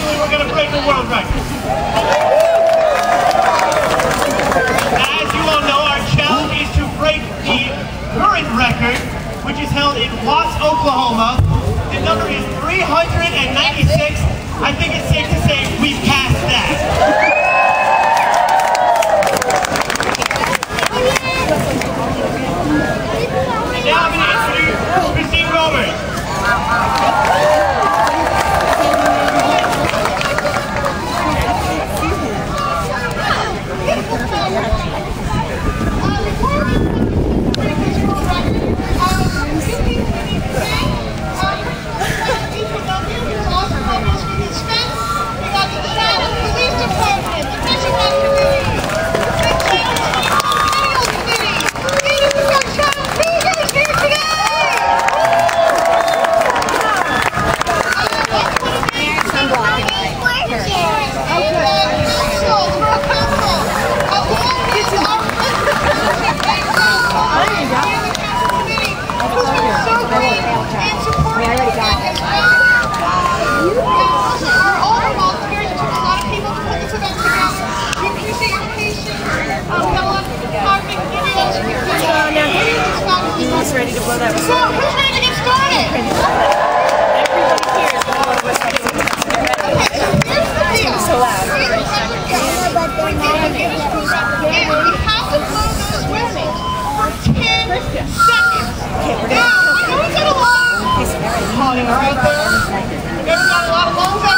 eventually we're going to break the world record. As you all know, our challenge is to break the current record, which is held in Watts, Oklahoma. The number is 396. I think it's safe to say we passed that. And now I'm going to introduce Christine Roberts. Ready to blow that whistle. So, who's ready to get started? Everybody here is going to blow the whistle. Okay, so here's the deal. So loud. We have to blow those whistles for 10 seconds. Now, I know it's got a lot of lungs out there. You ever got a lot of lungs out